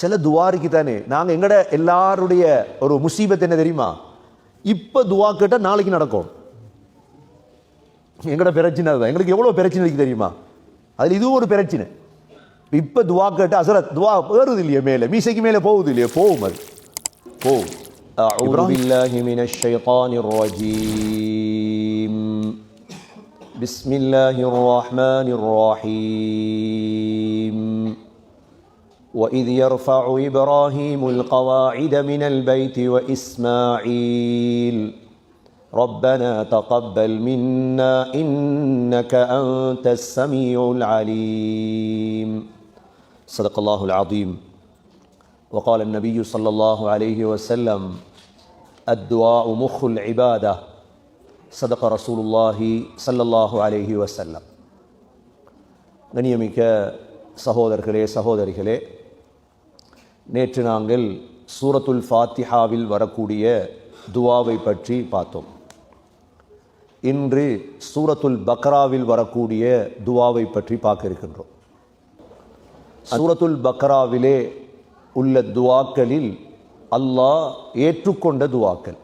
சில துவா இருக்கு தானே. நாங்கள் எங்கட எல்லாருடைய ஒரு முசீபத் என்ன தெரியுமா? இப்போ துவா கேட்டால் நாளைக்கு நடக்கும். எங்கட பிரச்சனை அதுதான். எங்களுக்கு எவ்வளோ பிரச்சனை இருக்கு தெரியுமா? அதில் இதுவும் ஒரு பிரச்சனை. இப்போ துவா கேட்டால் அசரத் துவா ஏறுது இல்லையே, மேலே மீசைக்கு மேலே போகுது இல்லையே, போகும் அது போகும். أعوذ بالله من الشيطان الرجيم بسم الله الرحمن الرحيم وإذ يرفع إبراهيم القواعد من البيت وإسماعيل ربنا تقبل منا إنك أنت السميع العليم صدق الله العظيم. وقال النبي صلى الله عليه وسلم الدعاء مخ العبادة صدق رسول الله صلى الله عليه وسلم. கண்ணியமிக்க சகோதரர்களே சகோதரிகளே, நேற்று நாங்கள் சூரத்துல் ஃபாத்திஹாவில் வரக்கூடிய துவாவை பற்றி பார்த்தோம். இன்று சூரத்துல் பக்ராவில் வரக்கூடிய துவாவை பற்றி பார்க்க இருக்கின்றோம். சூரத்துல் பக்ராவிலே உள்ள துவாக்களில் அல்லாஹ் ஏற்றுக்கொண்ட துவாக்கள்.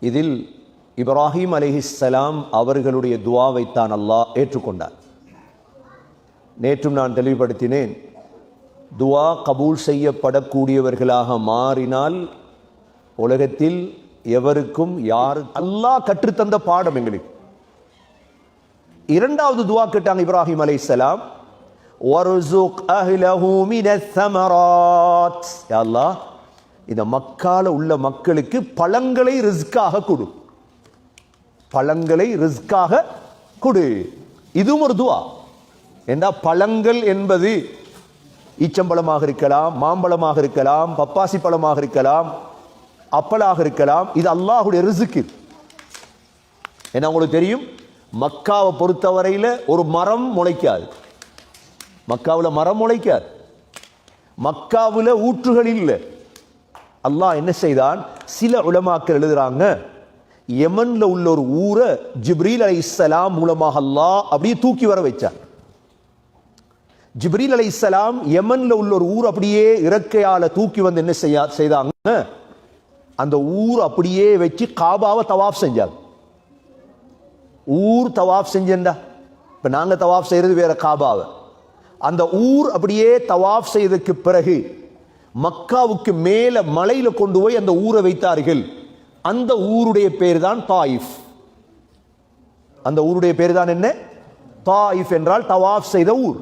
இதில் இப்ராஹிம் அலைஹிஸ்ஸலாம் அவர்களுடைய துவாவைத்தான் அல்லாஹ் ஏற்றுக்கொண்டார். நேற்றும் நான் தெளிவுபடுத்தினேன், துவா கபூல் செய்யப்படக்கூடியவர்களாக மாறினால் உலகத்தில் எவருக்கும் யாரு அல்லாஹ் கற்றுத்தந்த பாடம் எங்களுக்கு. இரண்டாவது துவா கேட்டாங்க இப்ராஹிம் அலைஹிஸ்ஸலாம், வர்ஸுக் அஹ்லஹு மினஸ் ஸமராத், யா அல்லாஹ் இந்த மக்கால உள்ள மக்களுக்கு பழங்களை ரிஸ்காக கொடு, பழங்களை ரிஸ்காக கொடு. இதுவும் ஒரு துவா. ஏண்டா பழங்கள் என்பது ஈச்சம்பழமாக இருக்கலாம், மாம்பழமாக இருக்கலாம், பப்பாசி பழமாக இருக்கலாம், அப்பளாக இருக்கலாம். இது அல்லாஹுடைய ரிஸ்க். ஏன்னா உங்களுக்கு தெரியும், மக்காவை பொறுத்தவரையில் ஒரு மரம் முளைக்காது. மக்காவில் மரம் முளைக்காது, மக்காவில் ஊற்றுகள் இல்லை. அல்லாஹ் என்ன செய்தான், சில உலமாக்கள் எழுதுறாங்க, யமன்ல உள்ள ஒரு ஊரை ஜிப்ரீல் அலைஹிஸ்ஸலாம் மூலமாக அல்லாஹ் அப்படியே தூக்கி வர வச்சார். ஜிப்ரீல் அலைஹிஸ்ஸலாம் யமன்ல உள்ள ஒரு ஊர் அப்படியே இறக்கையால தூக்கி வந்து என்ன செய்தாங்க, அந்த ஊர் அப்படியே வச்சு காபாவை தவாப் செஞ்சாங்க. ஊர் தவாப் செஞ்சா, இப்ப நாங்க தவாப் செய்யறது வேற காபாவை. அந்த ஊர் அப்படியே தவாப் செய்ததுக்கு பிறகு மக்காவுக்கு மேல மலையில கொண்டு போய் அந்த ஊரை வைத்தார்கள். அந்த ஊருடைய பேர் தான் தாயிஃப். அந்த ஊருடைய பேர் தான் என்ன? தாயிஃப் என்றால் தவாப் செய்த ஊர்.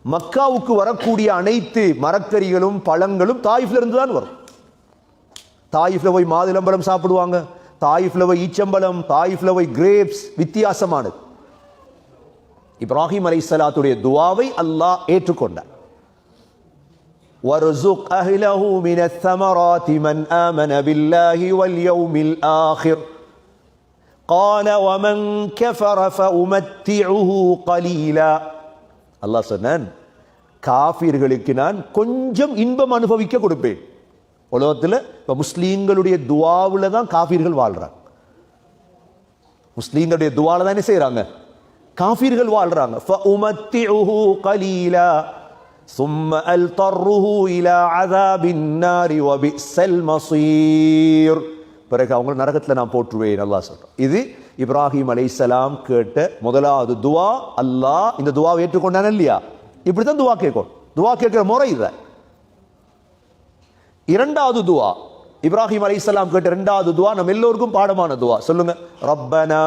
மக்காவுக்கு வரக்கூடிய அனைத்து மரக்கறிகளும் பழங்களும் தாயிஃப்ல இருந்து தான் வரும். தாயிஃப்ல போய் மாதுளம்பழம் சாப்பிடுவாங்க, தாயிஃப்ல போய் ஈச்சம்பழம், தாயிஃப்ல போய் கிரேப்ஸ், வித்தியாசமானது. இப்ராஹிம் அலைஹிஸ்ஸலாத்துடைய துவாவை அல்லாஹ் ஏற்றுக்கொண்டார். وَارْزُقْ أَهْلَهُ مِنَ الثَّمَرَاتِ مَنْ آمَنَ بِاللَّهِ وَالْيَوْمِ الْآخِرِ قَالَ وَمَنْ كَفَرَ فَأُمَتِّعُهُ قَلِيلًا. அல்லாஹ் சொன்னான், காஃபிர்களுக்கு நான் கொஞ்சம் இன்பம் அனுபவிக்க கொடுப்பேன். உலகத்தில் இப்போ முஸ்லீம்களுடைய துவாவில் தான் காஃபிர்கள் வாழ்றாங்க. முஸ்லீம்களுடைய துவாவில் தான் என்ன செய்யறாங்க, காஃபிர்கள் வாழ்றாங்க. فَأُمَتِّعُهُ قَلِيلًا ثُمَّ أَلْطَرُّهُ إِلَى عَذَابِ النَّارِ وَبِئْسَ الْمَصِيرُ. பிறகு அவங்க நரகத்தில் நான் போற்றுவேன் அல்லாஹ் சொல்றான். இது இப்ராஹிம் அலைஹிஸ்ஸலாம் கேட்ட முதலாவது துவா. அல்லாஹ் இந்த துவாவை ஏற்றுக்கொண்டான இல்லையா? இப்படித்தான் துவா கேட்கும். துவா கேட்கிற முறை இதுதான். இரண்டாவது துவா, இப்ராஹிம் அலைஹிஸ்ஸலாம் கேட்ட இரண்டாவது துவா நம்ம எல்லோருக்கும் பாடமான துவா. சொல்லுங்க, ரப்பனா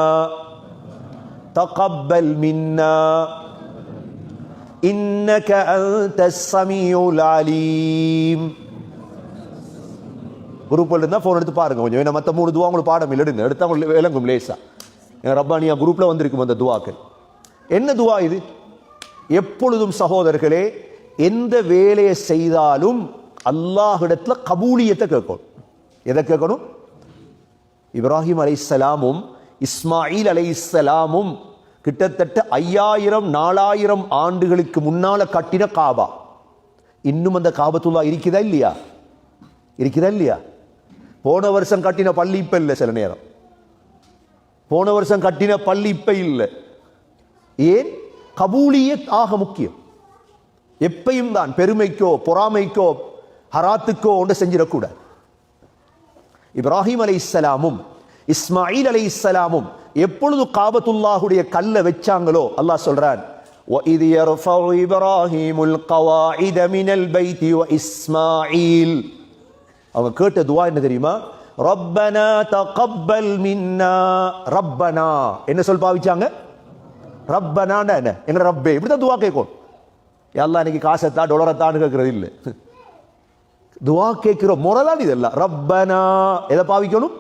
தகப்பல் மின்னா இன்னக அன்தஸ் ஸமீஉல் அலீம். குரூப்ல இருந்தா போன் எடுத்து பாருங்க கொஞ்சம். ஏன்னா மற்ற 3 துவா உங்களுக்கு பாடம் இல்லை, எடுங்க, எடுத்தா உங்களுக்கு விளங்கும் லேசா. ரப்பானியா குரூப்ல வந்திருக்கும் அந்த துவாக்கள். என்ன துவா இது? எப்பொழுதும் சகோதரர்களே, எந்த வேலையை செய்தாலும் அல்லாஹ்விடத்துல கபூலியத்தை கேட்கணும். எதை கேட்கணும்? இப்ராஹிம் அலைஹிஸ்ஸலாமும் இஸ்மாயில் அலைஹிஸ்ஸலாமும் கிட்டத்தட்ட 5000-4000 ஆண்டுகளுக்கு முன்னால கட்டின காபா. இன்னும் அந்த காபத்துல்லா இருக்குதா இல்லையா? இருக்குதா இல்லையா? போன வருஷம் கட்டின பள்ளி இப்ப இல்லை. சில நேரம் போன வருஷம் கட்டின பள்ளி இப்ப இல்லை. ஏன்? கபூலியத் ஆக முக்கியம். எப்பையும் தான் பெருமைக்கோ பொறாமைக்கோ ஹராத்துக்கோ ஒன்று செஞ்சிடக்கூடாது. இப்ராஹிம் அலைஹிஸ்ஸலாமும் இஸ்மாயில் அலைஹிஸ்ஸலாமும் எப்பொழுது காபத்துல்லாஹுடைய கல்லை வச்சாங்களோ அல்லாஹ் சொல்றான், وَإِذْ يَرْفَعُ إِبْرَاهِيمُ الْقَوَاعِدَ مِنَ الْبَيْتِ وَإِسْمَاعِيل. அவங்க கேட்ட துஆ என்ன தெரியுமா? ரப்பனா தகப்பல் மின்னா. ரப்பனா என்ன சொல் பாவிச்சாங்க? ரப்பனான்னா என்ன? எங்க ரப்பே. இப்படிதான் துஆ கேட்கும். யா அல்லாஹ் இன்னைக்கு காசத்தா டொலரத்தான்னு கேட்கறது இல்லை. துஆ கேட்கிற முறைதான் இதெல்லாம். ரப்பனா எதை பாவிக்கணும்?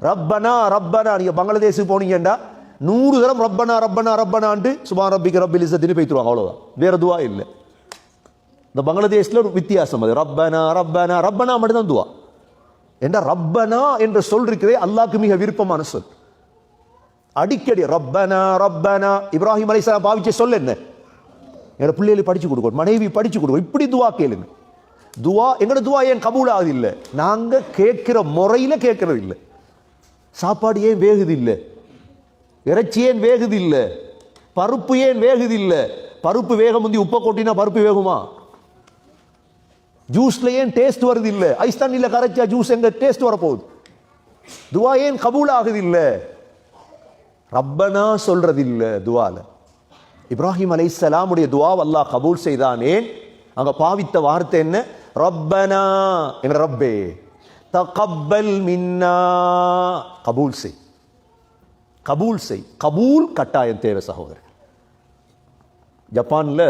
ரப்பனா ரப்பனா. நீங்க பங்களாதேஷுக்கு போனீங்கடா 100 தரம் ரப்பனா ரப்பனா ரப்பனான்ட்டு சுபான் ரப்பிக்க ரப்பில் இஸ்ஸத்தின்னு பேய்த்துருவாங்க. அவ்வளவுதான், வேற துஆ இல்லை. இந்த பங்களாதேஷ்ல ஒரு வித்தியாசம் அது. ரப்பனா ரப்பனா ரப்பனா மட்டும்தான் துஆ. என்ற ரப்பனா என்ற சொல் இருக்கிறதே அல்லாஹ்க்கு மிக விருப்பமான சொல். அடிக்கடி ரப்பனா ரப்பனா. இப்ராஹிம் அலைஹிஸ்ஸலாம் பாவிச்ச சொல் என்ன? எங்க பிள்ளைகளுக்கு படிச்சு கொடுக்கணும், மனைவி படிச்சு கொடுக்கணும். இப்படி துஆ கேளுங்க. துஆ எங்கட துஆ ஏன் கபூல் ஆகுது இல்லை? நாங்க கேட்கிற முறையில கேட்கறது இல்லை. சாப்பாடு ஏன் வேகுது இல்லை? இறைச்சி ஏன் வேகுது இல்லை? பருப்பு ஏன் வேகுது இல்லை? பருப்பு வேக முந்தி உப்பை கொட்டினா பருப்பு வேகுமா? ஜூஸ்ல ஏன் டேஸ்ட் வருது இல்லை? ஐஸ் தண்ணியில் கரைச்சா ஜூஸ் எங்க டேஸ்ட் வரப்போகுது? துஆ ஏன் கபூல் ஆகுது இல்லை? ரப்பனா சொல்றது இல்லை துஆல. இப்ராஹிம் அலைஹிஸ்ஸலாமுடைய துஆ அல்லாஹ் கபூல் செய்தானே. அங்க பாவித்த வார்த்தை என்ன? ரப்பனா என்ற ரப்பே தகப்பல் மின்னா. கபூல் செய், கபூல் செய். கபூல் கட்டாயம் தேவை சகோதரர். ஜப்பான்ல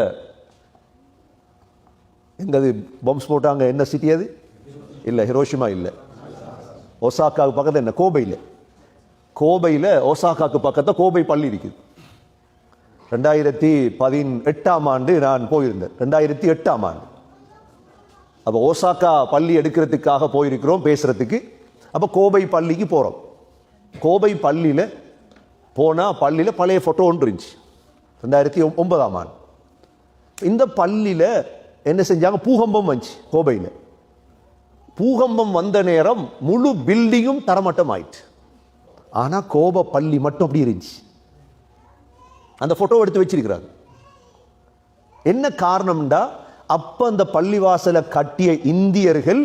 எங்கது பம்ப்ஸ் போட்டாங்க? என்ன சிட்டி அது? இல்லை ஹிரோஷிமா இல்லை, ஒசாக்காவுக்கு பக்கத்தில் என்ன கோபையில். கோபையில் ஒசாக்காவுக்கு பக்கத்தில் கோபை பள்ளி இருக்குது. 2018ஆம் ஆண்டு நான் போயிருந்தேன். 2008ஆம் ஆண்டு. அப்போ ஓசாக்கா பள்ளி எடுக்கிறதுக்காக போயிருக்கிறோம் பேசுறதுக்கு. அப்போ கோபை பள்ளிக்கு போகிறோம். கோபை பள்ளியில் போனால் பள்ளியில் பழைய ஃபோட்டோ ஒன்று இருந்துச்சு 2009ஆம் ஆண்டு. இந்த பள்ளியில் என்ன செஞ்சாங்க? பூகம்பம் வந்துச்சு கோபையில். பூகம்பம் வந்த நேரம் முழு பில்டிங்கும் தரமட்டம் ஆயிடுச்சு. ஆனால் கோபை பள்ளி மட்டும் அப்படி இருந்துச்சு. அந்த ஃபோட்டோ எடுத்து வச்சிருக்கிறாங்க. என்ன காரணம்டா, அப்ப அந்த பள்ளிவாசலை கட்டிய இந்தியர்கள்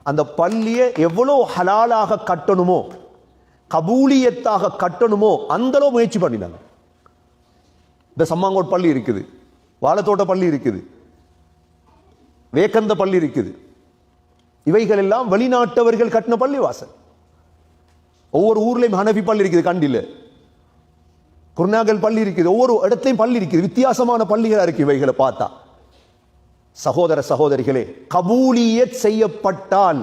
அந்த பள்ளியை எவ்வளோ ஹலாலாக கட்டணுமோ, கபூலியத்தாக கட்டணுமோ அந்த அளவு முயற்சி பண்ணினாங்க. இந்த சம்மாங்கோட் பள்ளி இருக்குது, வாழத்தோட்ட பள்ளி இருக்குது, வேக்கந்த பள்ளி இருக்குது. இவைகள் எல்லாம் வெளிநாட்டவர்கள் கட்டின பள்ளிவாசல். ஒவ்வொரு ஊர்லயும் ஹனஃபி பள்ளி இருக்குது, கண்டில குர்நாகல் பள்ளி இருக்குது, ஒவ்வொரு இடத்தையும் பள்ளி இருக்குது. வித்தியாசமான பள்ளிகளா இருக்கு இவைகளை பார்த்தா. சகோதர சகோதரிகளே, கபூலியத் செய்யப்பட்டால்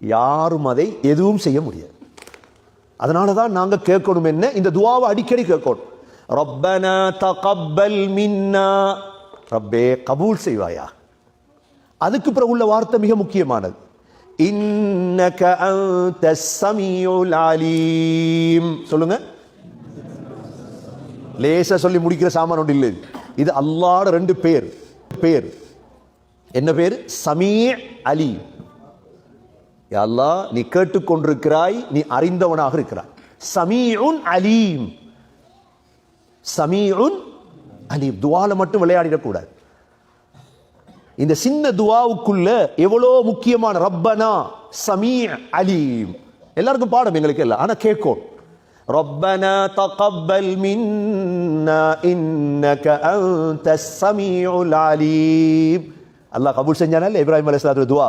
யாரும் அதை எதுவும் செய்ய முடியாது. அதனாலதான் நாங்க கேட்கணும் என்ன? இந்த துஆவை அடிக்கடி கேட்கணும். ரப்பனா தகப்பல் மின்னா. ரப்பே கபூல் செய்வாயா. அதுக்கு பிறகு உள்ள வார்த்தை மிக முக்கியமானது. இன்னக அன்தஸ் ஸமீஉல் அலீம். சொல்லுங்க. லேசா சொல்லி முடிக்கிற சாமான் ஒன்று இல்லை. இது அல்லாஹ்வோட 2 பேர். என்ன பேர்? சமீ' அலீம். யா அல்லாஹ், நீ கேட்டுக்கொண்டிருக்கிறாய், நீ அறிந்தவனாக இருக்கிறாய். சமீஉன் அலீம். சமீஉன் அலீம். துஆல மட்டும் விளையாடிடக்கூடாது. இந்த சின்ன துஆவுக்குள்ள எவ்வளோ முக்கியமான ரப்பனா சமீ' அலீம். எல்லாருக்கும் பாடம் எங்களுக்கு எல்லாம், ஆனா கேட்கும். ربنا تقبل منا إنك أنت السميع العليم. அல்லாஹ் கபூல் செஞ்சானா இல்லை இப்ராஹிம் அலைஹிஸ்ஸலாத்து துஆ?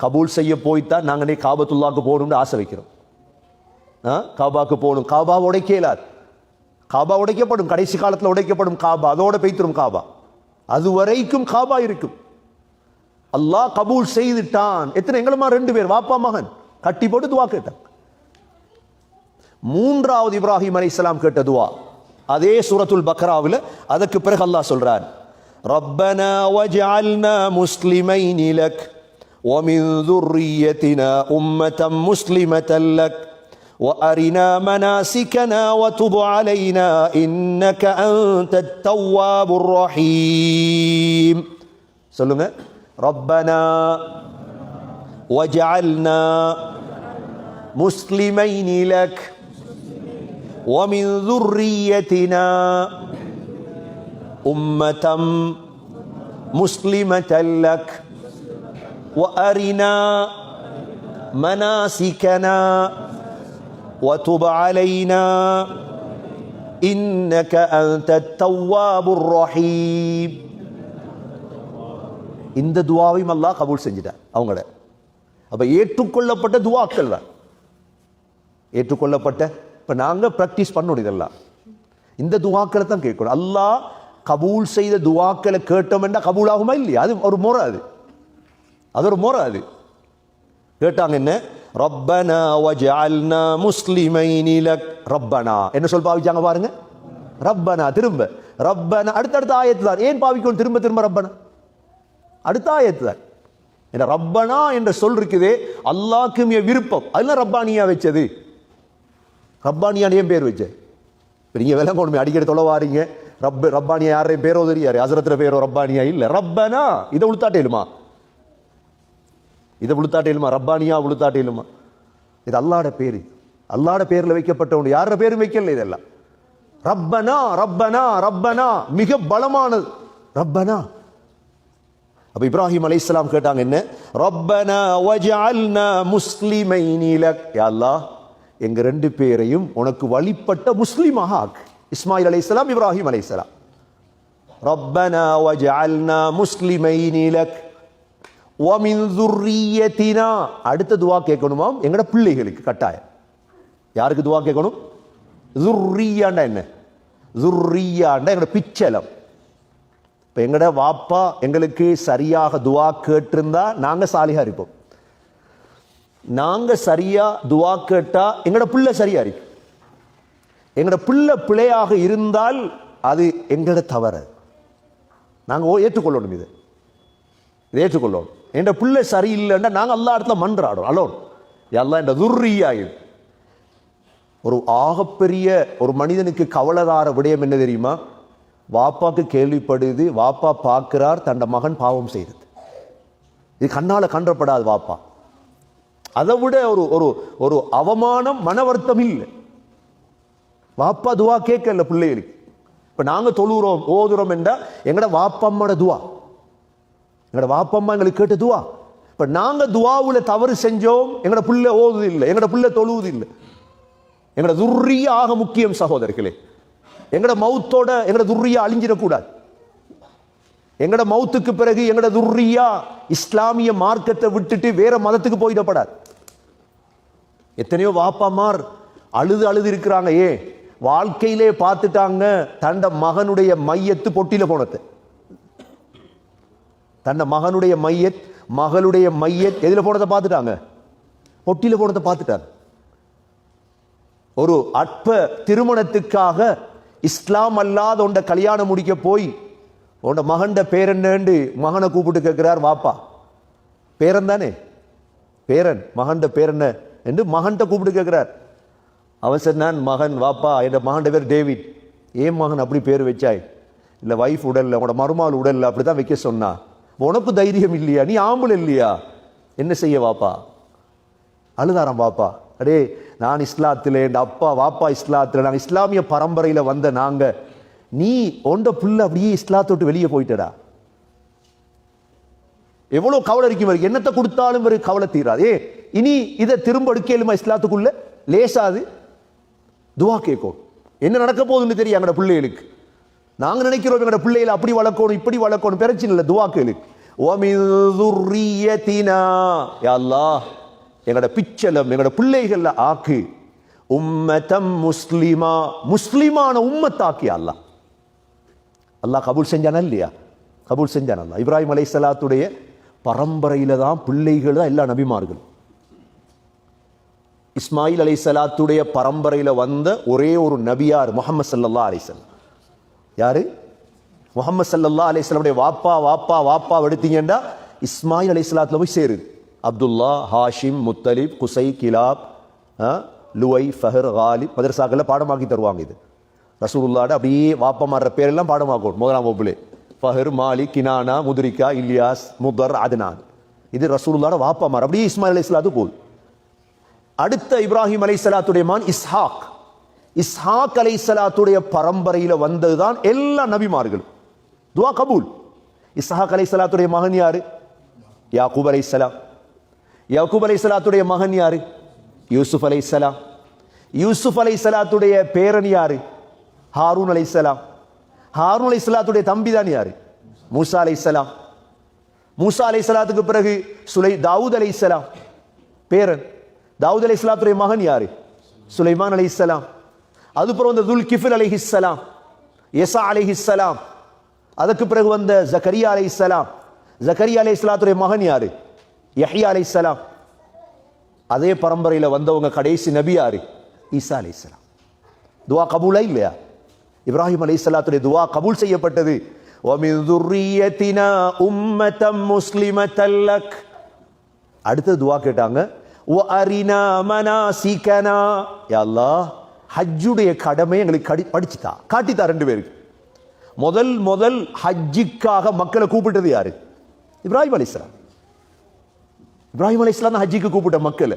கபூல் செய்ய போய்தான் நாங்கள் காபத்துல்லாஹ்க்கு போகணும்னு ஆசை வைக்கிறோம். காபாக்கு போகணும். காபா உடைக்கலாது. காபா உடைக்கப்படும், கடைசி காலத்தில் உடைக்கப்படும் காபா. அதோட பெய்த்திரும் காபா. அது வரைக்கும் காபா இருக்கும். அல்லாஹ் கபூல் செய்துட்டான். எத்தனை எங்களுமா 2 பேர் வாப்பா மகன் கட்டி போட்டு துஆ கேட்டான். 3வது இப்ராஹிம் அலைஹிஸ்ஸலாம் கேட்ட துஆ அதே சூரத்துல் பக்ராவில். அதற்கு பிறகு அல்லாஹ் சொல்றான், ரப்பனா வஜ்அல்னா முஸ்லிமைனி லக் வமின் ذُرِّيَّتِنَا உம்மத முஸ்லிமத்தன் லக் وأرنا مناسكنا وتب علينا إنك أنت التواب الرحيم. சொல்லுங்க. ربنا وجعلنا مسلمين لك ومن ذريتنا أمة مسلمة لك وأرنا مناسكنا وتب علينا إنك أنت التواب الرحيم. இந்த துவாவையும் அல்லாஹ் கபூல் செஞ்சிட்டார் அவங்கள. அப்ப ஏற்றுக்கொள்ளப்பட்ட துவாக்கள் தான் ஏற்றுக்கொள்ளப்பட்ட. இப்ப நாங்க பிராக்டிஸ் பண்ணணும் இதெல்லாம். இந்த துவாக்களை தான் கேட்கணும். அல்லாஹ் கபூல் செய்த துவாக்களை கேட்டோம் என்றா கபூல் ஆகுமா இல்லையா? அது ஒரு முறை. அது ஒரு முறை. அது கேட்டாங்க என்ன? ரப்பனா வஜஅல்னா முஸ்லிமைனி லக். ரப்பனா என்ன சொல் பாவிச்சாங்க பாருங்க. ரப்பனா திரும்ப ரப்பனா அடுத்த ஆயத்து தான். ஏன் பாவிக்கணும் திரும்ப திரும்ப ரப்பனா? அடுத்த ஆயத்து தான். என்ன ரப்பனா என்ற சொல் இருக்குதே அல்லாஹ்க்கு மிக விருப்பம். அதெல்லாம் ரப்பானியா வச்சது. ரப்பானியான் ஏன் பேர் வச்ச? நீங்க விலை கொண்டு அடிக்கடி தொலை வாரீங்க. ரப்பானியா யாரையும் பேரோ தெரியாது. ஹஸரத்துல பேரோ ரப்பானியா இல்ல. ரப்பனா இதை உளுத்தாட்டேலுமா? இதை உளுத்தாட்டேலுமா? ரப்பானியா உளுத்தாட்டேலுமா? இது அல்லாஹ்ட பேரு. அல்லாஹ்ட பேர்ல வைக்கப்பட்ட ஒன்று. யாரோட பேரும் வைக்கல. இதெல்லாம் ரப்பனா ரப்பனா ரப்பனா மிக பலமானது. ரப்பனா. அப்ப இப்ராஹிம் அலைஹிஸ்ஸலாம் கேட்டாங்க என்ன? ரப்பனா வஜஅல்னா முஸ்லிமைனி லக். யா அல்லாஹ் எங்க ரெண்டு பேரையும் உனக்கு வழிபட்ட முஸ்லிமாக ஆக்கு. இஸ்மாயில் அலைஹிஸ்ஸலாம், இப்ராஹிம் அலைஹிஸ்ஸலாம். ரப்பனா வஜஅல்னா முஸ்லிமைனி லக் வ மின் ذُرِّيَّتِنَا. அடுத்த துஆ கேட்கணுமாம் எங்கட பிள்ளைகளுக்கு கட்டாயம். யாருக்கு துஆ கேட்கணும்? ذُرِّيَّண்டா என்ன? ذُرِّيَّண்டா எங்கட பிச்சலம். இப்ப எங்கட வாப்பா எங்களுக்கு சரியாக துஆ கேட்டிருந்தா நாங்க சாலிஹா இருப்போம். நாங்க சரியா துஆ கேட்டா எங்கட பிள்ளை சரியா இருக்கு. எங்கட பிள்ளை பிழையாக இருந்தால் அது எங்கட தவறு. நாங்க ஏற்றுக்கொள்ளணும். இதை ஏற்றுக்கொள்ளணும். என்ற பிள்ளை சரியில்லைன்னா நாங்க அல்லாஹ் இடத்துல மன்றாடும். அலோன் எல்லாம் என்ற துர்ரியா. இது ஒரு ஆகப்பெரிய ஒரு மனிதனுக்கு கவலைதார விடயம் என்ன தெரியுமா? வாப்பாக்கு கேள்விப்படுது, வாப்பா பார்க்கிறார் தண்ட மகன் பாவம் செய்யறது. இது கண்ணால கன்றப்படாது வாப்பா. அதை விட ஒரு ஒரு ஒரு அவமானம், மன வருத்தம் இல்லை. வாப்பா துவா கேட்கல பிள்ளைகளுக்கு. இப்ப நாங்க தொழுகிறோம் ஓதுறோம் என்றா எங்கட வாப்பம்மாட துவா, எங்கட வாப்பம்மா எங்களுக்கு கேட்ட துவா. இப்ப நாங்க துவாவுல தவறு செஞ்சோம், எங்கட பிள்ளை ஓதுது இல்லை, எங்கட பிள்ளை தொழுவது இல்லை. எங்கட துர்ரியா ஆக முக்கியம் சகோதரர்களே. எங்கட மௌத்தோட எங்கட துர்ரியா அழிஞ்சிடக்கூடாது. எங்கட மௌத்துக்கு பிறகு எங்கட துர்ரியா இஸ்லாமிய மார்க்கத்தை விட்டுட்டு வேற மதத்துக்கு போயிடப்படாது. எத்தனையோ வாப்பாமார் அழுது அழுது இருக்கிறாங்க. வாழ்க்கையிலே பார்த்துட்டாங்க தண்ட மகனுடைய மையத்து பொட்டியில போனது. தண்ட மகனுடைய மையத், மகளுடைய மையத் எதில் போனதை பார்த்துட்டாங்க? பொட்டியில போனதை பார்த்துட்டாங்க. ஒரு அற்ப திருமணத்துக்காக இஸ்லாம் அல்லாத ஒண்ட கல்யாணம் முடிக்க போய் உண்ட மகண்ட பேரன்னு மகனை கூப்பிட்டு கேட்கிறார் வாப்பா. பேரன் தானே, பேரன், மகண்ட பேரன் என்று மகன்கிட்ட கூப்பிட்டு கேட்கிறார். அவன் சொன்னான், மகன் வாப்பா, என் மகன் பேர் டேவிட். ஏன் மகன் அப்படி பேர் வச்சாய்? இல்லை வைஃப் உடல்ல, உங்களோட மருமாள் உடல்ல, அப்படிதான் வைக்க சொன்னா. உனக்கு தைரியம் இல்லையா? நீ ஆம்பளை இல்லையா? என்ன செய்ய வாப்பா? அழுதாராம் வாப்பா. அடே நான் இஸ்லாத்துல, என் அப்பா வாப்பா இஸ்லாத்துல, நாங்கள் இஸ்லாமிய பரம்பரையில வந்த நாங்க, நீ ஒண்ட புள்ள அப்படியே இஸ்லாத்தோட்டு வெளியே போயிட்டடா. எவ்வளவு கவலை இருக்கும். என்னத்தை கொடுத்தாலும் ஒரு கவலை தீராது. இனி இதை திரும்ப எடுக்கலுமா இஸ்லாத்துக்குள்ள? லேசாது. துவா கேட்கும். என்ன நடக்க போகுதுன்னு தெரியும் எங்கட பிள்ளைகளுக்கு. நாங்க நினைக்கிறோம் எங்கட பிள்ளைகளை அப்படி வளர்க்கணும் இப்படி வளர்க்கணும். பிரச்சனை இல்லை. துவா கேளுக்கு. யா அல்லாஹ் எங்கட பிச்சலம் எங்கட பிள்ளைகள்ல ஆக்கு உம்மதம் முஸ்லிமா, முஸ்லிமான உம்மத்தாக்கி அல்லாஹ். அல்லாஹ் கபூல் செஞ்சானா இல்லையா? கபூல் செஞ்சான் அல்லாஹ். இப்ராஹிம் அலைஹிஸ்ஸலாத்துடைய பரம்பரையில தான் பிள்ளைகள் தான் எல்லா நபிமார்களும். இஸ்மாயில் அலைஹிஸ்ஸலாத்துடைய பரம்பரையில வந்த ஒரே ஒரு நபியார் முஹம்மது ஸல்லல்லாஹு அலைஹி வஸல்லம். யாரு? முஹம்மது ஸல்லல்லாஹு அலைஹி வஸல்லம். வாப்பா வாப்பா வாப்பா எடுத்தீங்கன்னா இஸ்மாயில் அலைஹிஸ்ஸலாத்துல போய் சேருது. அப்துல்லா, ஹாஷிம், முத்தலிப், குசை, கிலாப், லுவை, ஃபஹர், காலிப் மதரசாக்களில் பாடமாக்கி தருவாங்க. இது ரசூலுல்லாஹ்ட அப்படியே வாப்பா மாறுற பேரெல்லாம் பாடமாக்கும். முதலாம் வகுப்புலே ஃபஹர், மாலிக், கினானா, முதுரிகா, இல்யாஸ், முதர், அதனான். இது ரசூலுல்லாஹ்ட வாப்பா மாறு. அப்படியே இஸ்மாயில் அலைஹிஸ்ஸலாத்து போகுது. அடுத்த இப்ராஹிம் அலைஹிஸ்ஸலாத்துடைய மகன் இஸ்ஹாக். இஸ்ஹாக் அலைஹிஸ்ஸலாத்துடைய பரம்பரையில் வந்ததுதான் எல்லா நபிமார்களும். துவா கபூல். இஸ்ஹாக் அலைஹிஸ்ஸலாத்துடைய மகன் யாரு? யாக்கூப் அலைஹிஸ்ஸலாம். யாக்கூப் அலைஹிஸ்ஸலாத்துடைய மகன் யாரு? யூசுப் அலைஹிஸ்ஸலாம். யூசுப் அலைஹிஸ்ஸலாத்துடைய பேரன் யாரு? ஹாரூன் அலைஹிஸ்ஸலாம். ஹாரூன் அலைஹிஸ்ஸலாத்துடைய தம்பி தான் யாரு? மூசா அலைஹிஸ்ஸலாம். மூசா அலைஹிஸ்ஸலாத்துக்கு பிறகு தாவூத் அலைஹிஸ்ஸலாம் பேரன். தாவூத் அலைஹிஸ்ஸலாத்துடைய மகன் யாரு? சுலைமான் அலைஹிஸ்ஸலாம். அதுக்கப்புறம் வந்த துல்கிஃபில் அலைஹிஸ்ஸலாம், யஸா அலைஹிஸ்ஸலாம். அதுக்கு பிறகு வந்த ஜக்கரியா அலைஹிஸ்ஸலாம். ஜக்கரியா அலைஹிஸ்ஸலாத்துடைய மகன் யாரு? யஹ்யா அலைஹிஸ்ஸலாம். அதே பரம்பரையில் வந்தவங்க கடைசி நபி யாரு? ஈசா அலைஹிஸ்ஸலாம். துவா கபூலா இல்லையா? இப்ராஹிம் அலைஹிஸ்ஸலாத்துடைய துவா கபூல் செய்யப்பட்டது. وَمِنْ ذُرِّيَّتِنَا أُمَّةً مُسْلِمَةً لَكَ. அடுத்து துவா கேட்டாங்க, وَأَرِنَا مَنَاسِكَنَا. யா அல்லாஹ், ஹஜ்ஜுடைய கடமை எங்களுக்கு படிச்சுதா, காட்டித்தா. ரெண்டு பேருக்கு முதல் ஹஜ்ஜிக்காக மக்களை கூப்பிட்டது யாரு? இப்ராஹிம் அலைஹிஸ்ஸலாம். இப்ராஹிம் அலைஹிஸ்ஸலாம் தான் ஹஜ்ஜிக்கு கூப்பிட்ட மக்கள்.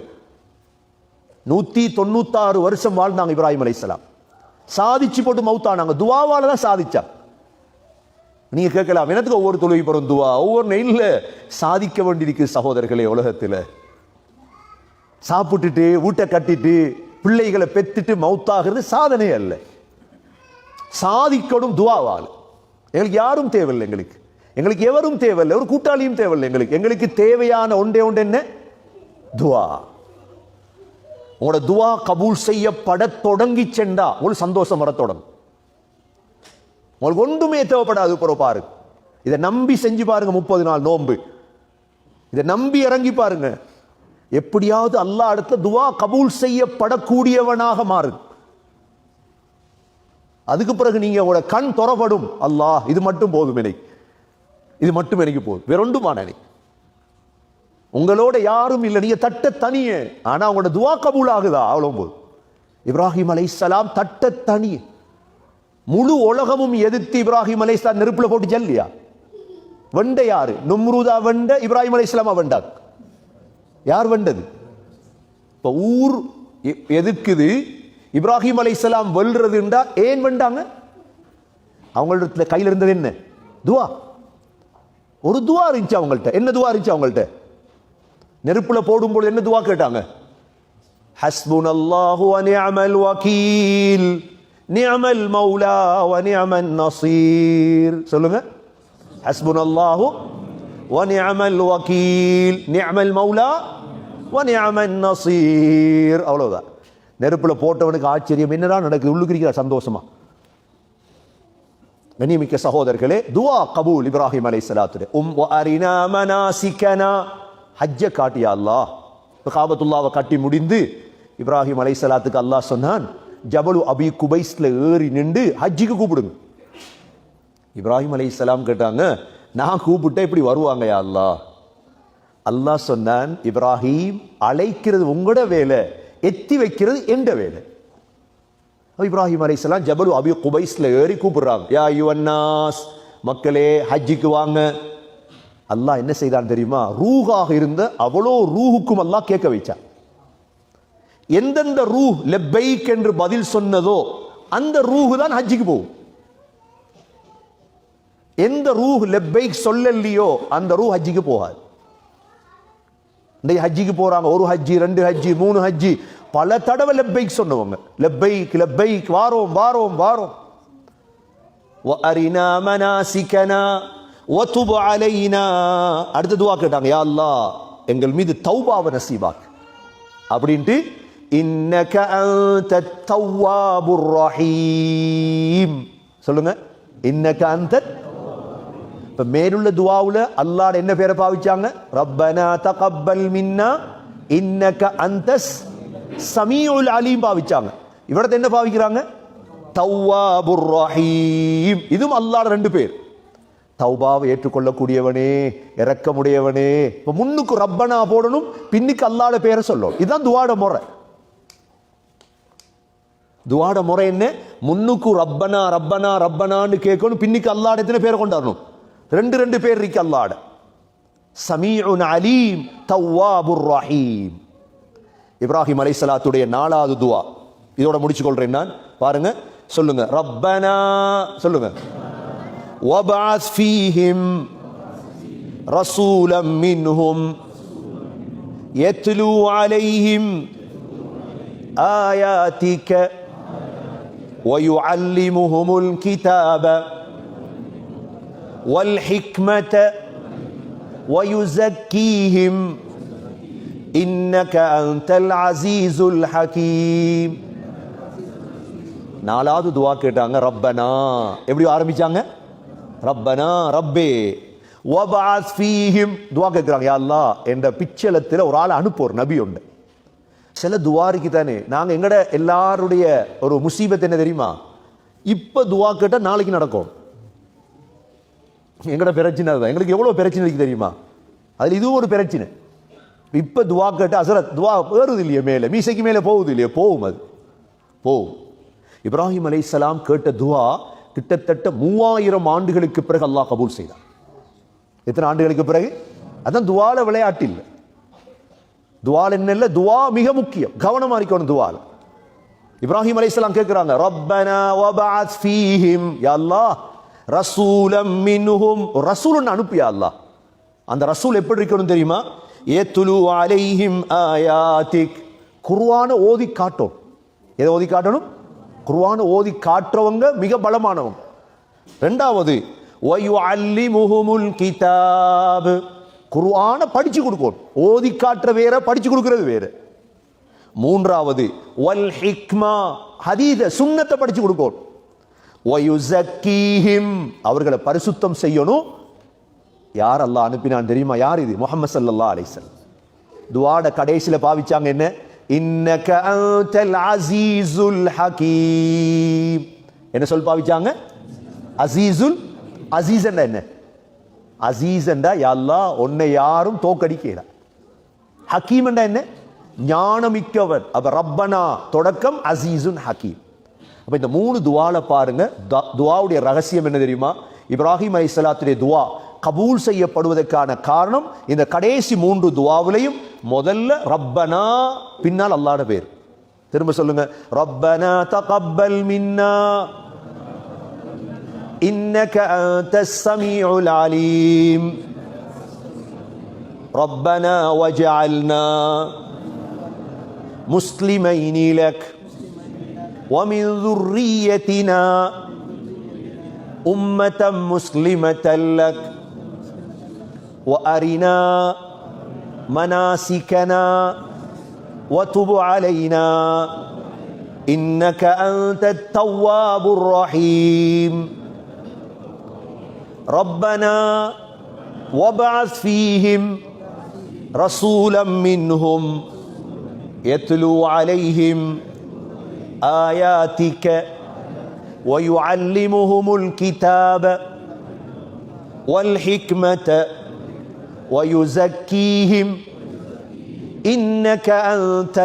196 வருஷம் வாழ்ந்தாங்க இப்ராஹிம் அலைஹிஸ்ஸலாம். சாதிச்சு போட்டு மௌத்தானாங்க. துவாவால தான் சாதிச்சா. நீங்க கேட்கலாம், எனக்கு ஒவ்வொரு தொழுகை போறோம் துவா, ஒவ்வொரு நெய்ல சாதிக்க வேண்டியிருக்கு சகோதரர்களே. உலகத்தில் சாப்பிட்டுட்டு வீட்டை கட்டிட்டு பிள்ளைகளை பெத்துட்டு மௌத்தாகிறது சாதனை அல்ல. சாதிக்கணும் துவாவால். எங்களுக்கு யாரும் தேவையில்லை, எங்களுக்கு எவரும் தேவையில்லை, ஒரு கூட்டாளியும் தேவையில்லை. எங்களுக்கு தேவையான ஒன்றே என்ன? துவா. உங்களோட துவா கபூல் செய்யப்பட தொடங்கி சென்றா உங்களுக்கு சந்தோஷம் வர தொடங்கும். உங்களுக்கு ஒன்றுமே தேவைப்படாது. பாருங்க, இதை நம்பி செஞ்சு பாருங்க. 30 நாள் நோன்பு, இதை நம்பி இறங்கி பாருங்க. எப்படியாவது அல்லாஹ் அடுத்த துவா கபூல் செய்யப்படக்கூடியவனாக மாறுங்க. அதுக்கு பிறகு நீங்க உங்களோட கண் தொறப்படும். அல்லாஹ், இது மட்டும் போதும் எனக்கு, இது மட்டும் எனக்கு போதும், வேற ஒன்றுமான எனக்கு. உங்களோட யாரும் இல்லை, நீங்க தட்ட தனியே. ஆனா உங்களோட துவா கபூல் ஆகுதா? அவ்வளவு போதும். இப்ராஹிம் அலைஹிஸ்ஸலாம் தட்ட தனியே. முழு உலகமும் எதிர்த்து இப்ராஹிம் அலைஹிஸ்ஸலாம் நெருப்புல போட்டு ஜல்லியா வெண்ட யாரு? நும்ரூதா வெண்ட, இப்ராஹிம் அலைஹிஸ்ஸலாமா வெண்டாங்க? யார் வெண்டது? இப்ப ஊர் எதுக்குது இப்ராஹிம் அலைஹிஸ்ஸலாம் வெல்றதுண்டா ஏன் வெண்டாங்க? அவங்கள்ட்ட கையில் இருந்தது என்ன? துவா. ஒரு துவா இருந்துச்சு அவங்கள்ட்ட. என்ன துவா இருந்துச்சு அவங்கள்ட்ட? நெருப்புல போடும்போது என்ன துவா கேட்டாங்க? ஹஸ்புனல்லாஹு வ நிஅமல் வகீல், நிஅமல் மௌலா வ நிஅமன் நஸீர். சொல்லுங்க, ஹஸ்புனல்லாஹு வ நிஅமல் வகீல், நிஅமல் மௌலா வ நிஅமன் நஸீர். அவ்வளவுதான். நெருப்புல போட்டவனுக்கு ஆச்சரியம், என்னடா நடக்குது, உள்ளுக்கு இருக்கிற சந்தோஷமா. கண்ணியமிக்க சகோதரர்களே, துவா கபூல் இப்ராஹிம் அலைஹிஸ்ஸலாத்துடைய. வ அரினா மனாசிகனா, ஹஜ்ஜ காட்டியா அல்லாஹ். காபத்துல்லாவை கட்டி முடிந்து இப்ராஹிம் அலைஹிஸ்ஸலாத்துக்கு அல்லாஹ் சொன்னான், ஜபலு அபி குபைஸ்ல ஏறி நின்று ஹஜ்ஜிக்கு கூப்பிடுங்க. இப்ராஹிம் அலைஹிஸ்ஸலாம் கேட்டாங்க, நான் கூப்பிட்டா இப்படி வருவாங்க யா அல்லாஹ்? அல்லாஹ் சொன்னான், இப்ராஹிம், அழைக்கிறது உங்களோட வேலை, எத்தி வைக்கிறது எந்த வேலை. இப்ராஹிம் அலைஹிஸ்ஸலாம் ஜபலு அபி குபைஸ்ல ஏறி கூப்பிடுறாங்க, யா அய்யுஹன்னாஸ், மக்களே ஹஜ்ஜிக்கு வாங்க. அல்லாஹ் என்ன செய்தான் தெரியுமா? ரூஹாக இருந்த அவ்வளோ ரூஹுக்கும் அல்லாஹ் கேட்க வைச்சான். எந்தெந்த ரூஹ் லெப்பைக் என்று பதில் சொன்னதோ அந்த ரூஹு தான் ஹஜ்ஜிக்கு போகும். எந்த ரூஹ் லெப்பைக் சொல்லலையோ அந்த ரூஹ் ஹஜ்ஜிக்கு போகாது. ஹஜ்ஜிக்கு போறாங்க, ஒரு ஹஜ்ஜி, 2 ஹஜ்ஜி, 3 ஹஜ்ஜி, பல தடவை லெப்பைக் சொன்னவங்க. லெப்பைக் லெப்பைக், வாரோம் வாரோம் வாரோம். வஅரினா மனாசிகனா வதுப் அலைனா. அடுத்த துவா கேட்டாங்க, யா அல்லாஹ், எங்கள் மீது தௌபாவை நசீபாக்கு அப்படின்ட்டு. இன்னக அன்தத் தவ்வாபுர் ரஹீம். சொல்லுங்க, இன்னக அன்தத். இப்ப மேலுள்ள துவாவுல அல்லாஹ் என்ன பேரை பாவிச்சாங்க? ரப்பனா தகப்பல் மின்னா இன்னக அன்தஸ் சமீஉல் அலீம் பாவிச்சாங்க. இவரது என்ன பாவிக்கிறாங்க? தவ்வாபுர் ரஹீம். இதுவும் அல்லாஹ் 2 பேர். தௌபாவை ஏற்றுக்கொள்ளக்கூடியவனே, இரக்கமுடையவனே. இப்ப முன்னுக்கு ரப்பனா போடணும், பின்னுக்கு அல்லாஹ்ட பேரை சொல்லணும். இதுதான் துவாட முறை. துவாட முறை என்ன? முன்னுக்கு ரப்பனா ரப்பனா ரப்பனான்னு கேட்கணும், பின்னுக்கு அல்லாஹ்ட எத்தனை பேரை கொண்டாடணும்? 2 பேர் இருக்கு அல்லாஹ்ட. சமீஉன் அலீம், தவ்வாபுர் ரஹீம். இப்ராஹிம் அலைஹிஸ்ஸலாத்துடைய 4வது துவா. இதோட முடிச்சு கொள்றேன் நான். பாருங்க, சொல்லுங்க, ரப்பனா, சொல்லுங்க, வபஅஸ் ஃபீஹிம் رسولا منهم يتلو عليهم آياتك ويعلمهم الكتاب والحكمة ويزكيهم إنك أنت العزيز الحكيم. நாலாவது துவா கேட்டாங்க ரப்பனா. எப்படி ஆரம்பிச்சாங்க? ரப்பனா ரப்பே வபஅஸ் ஃபீஹிம். துவா கேட்குறாங்க, யா அல்லாஹ் என்ற பிச்சலத்தில் ஒரு ஆள் அனுப்புவோர் நபி உண்டு. சில துவாரிக்கு தானே நாங்கள் எங்கட எல்லாருடைய ஒரு முசீபத் என்ன தெரியுமா? இப்போ துவா கேட்டால் நாளைக்கு நடக்கும். எங்கட பிரச்சனை தான். எங்களுக்கு எவ்வளோ பிரச்சனை இருக்கு தெரியுமா? அதில் இதுவும் ஒரு பிரச்சனை. இப்போ துவா கேட்டால் அசரத் துவா ஏறுது இல்லையே, மேலே மீசைக்கு மேலே போகுது இல்லையே, போகும். அது போகும். இப்ராஹிம் அலைஹிஸ்ஸலாம் கேட்ட துவா கிட்டத்தட்ட 3000 ஆண்டுகளுக்கு பிறகு அல்லாஹ் கபூல் செய்தார். எத்தனை ஆண்டுகளுக்கு பிறகு? அதான் துவால விளையாட்டு இல்லை. துவால் என்ன இல்லை, துவா மிக முக்கியம். கவனமா இருக்கணும் துவால. இப்ராஹிம் அலைஹிஸ்ஸலாம் கேட்கிறாங்க ரப்பனா வபஅஸ் ஃபீஹிம், யா அல்லாஹ் ரசூலம் மின்ஹும், ரசூலுன்னு அனுப்பு யா அல்லாஹ். அந்த ரசூல் எப்படி இருக்கணும் தெரியுமா? யத்லு அலைஹிம் ஆயாத்திக், குர்ஆன ஓதி காட்டும். எதை ஓதி காட்டணும்? குர்ஆன ஓதி காட்டுறவங்க மிக பலமானவங்க. இரண்டாவது வயுஅல்லிமுஹுமுல் கிதாப், குர்ஆன படிச்சு கொடுக்கணும். ஓதி காட்டுற வேற, படிச்சு கொடுக்கிறது வேற. மூன்றாவது வல் ஹிக்மா, ஹதீஸ சுன்னத்தை படிச்சு கொடுக்கணும். வயுஸக்கீஹிம், அவர்களை பரிசுத்தம் செய்யணும். யார் அல்லாஹ் அனுப்பினான் தெரியுமா? யார் இது? முஹம்மது ஸல்லல்லாஹு அலைஹி வஸல்லம். துஆட கடைசில பாவிச்சாங்க என்ன? இன்னக அன்தல் அஸீஸுல் ஹகீம். என்ன சொல் பாவிச்சாங்க? அஸீஸுல். அஸீஸ் என்ன? அஸீஸ் என்றா யா அல்லாஹ் உன்னை யாரும் தோக்கடிக்கல. ஹக்கீம் என்றா என்ன? ஞானமிக்கவர். அப்ப ரப்பனா தொடக்கம் அஸீஸுன் ஹக்கீம். அப்ப இந்த 3 துவால பாருங்க. துவாவுடைய ரகசியம் என்ன தெரியுமா? இப்ராஹிம் அலைஹிஸ்ஸலாத்துடைய துவா கபூல் செய்யப்படுவதற்கான காரணம் இந்த கடைசி 3 துவாவிலையும் முதல்ல ரப்பனா, பின்னால் அல்லாஹ்ட பேர். திரும்ப சொல்லுங்க, ரப்பனா தகப்பல் மின்னா இன்னக அன்தஸ் ஸமீஉல் அலீம் ரப்பனா வஜஅல்னா முஸ்லிமைனி லக் ومن ذريتنا أمة مسلمة لك وأرنا مناسكنا وتب علينا إنك أنت التواب الرحيم ربنا وابعث فيهم رسولا منهم يتلو عليهم آياتك ويعلمهم الكتاب والحكمة ويزكيهم إنك أنت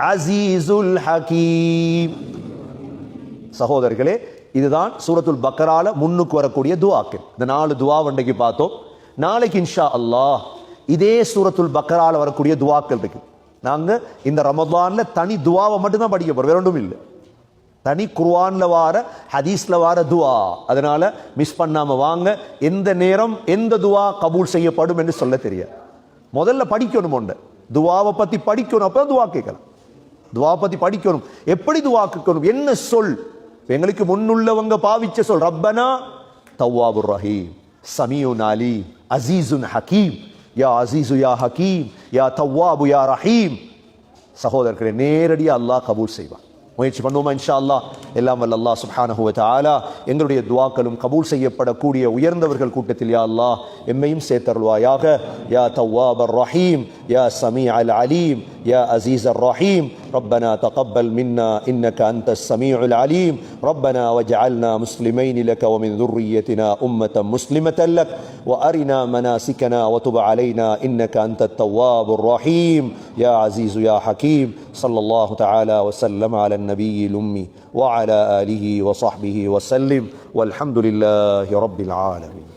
العزيز الحكيم. சகோதரர்களே, இதுதான் சூரத்துல் பக்கரால முன்னுக்கு வரக்கூடிய துஆக்கள். இந்த 4 துஆ வண்டைக்கு பார்த்தோம். நாளைக்கு இன்ஷா அல்லாஹ் இதே சூரத்துல் பக்கரால வரக்கூடிய துஆக்கள் இருக்கு. நாங்க இந்த ரமதான்ல தனி துஆவை மட்டும் தான் படிக்க போறோம், வேற ஒன்றும் இல்லை. தனி குர்ஆன்ல வார ஹதீஸ்ல வார துஆ. அதனால மிஸ் பண்ணாம வாங்க. எந்த நேரம் எந்த துஆ கபூல் செய்யப்படும் என்று சொல்ல தெரியாது. முதல்ல படிக்கணும். ஒன்று துஆவை பத்தி படிக்கணும், அப்பதான் துஆ கேட்கலாம். துஆ பத்தி படிக்கணும். எப்படி துஆ கேட்கணும்? என்ன சொல்? எங்களுக்கு முன்னுள்ளவங்க பாவிச்ச சொல் ரப்பனா தவ்வாபுர் ரஹீம் சமீஉன் அலீம் அஸீஸுன் ஹகீம். யா அஸீஸு யா ஹகீம் யா தவ்வாபு யா ரஹீம். சகோதரர்களே, நேரடியாக அல்லாஹ் கபூல் செய்வான். முயற்சி பண்ணுவோமா இன்ஷா அல்லாஹ். எல்லாம் வல்ல அல்லாஹ் சுப்ஹானஹு வ தஆலா எங்களுடைய துஆக்களும் கபூல் செய்யப்படக்கூடிய உயர்ந்தவர்கள் கூட்டத்தில் யா அல்லாஹ் எம்மையும் சேர்த்தருள்வாயாக. யா தவ்வாபர் ரஹீம் யா சமீஅல் அலீம் யா அஸீஸர் ரஹீம். ربنا تقبل منا إنك أنت السميع العليم ربنا واجعلنا مسلمين لك ومن ذريتنا أمة مسلمة لك وأرنا مناسكنا وتب علينا إنك أنت التواب الرحيم يا عزيز يا حكيم. صلى الله تعالى وسلم على النبي الأمي وعلى آله وصحبه وسلم والحمد لله رب العالمين.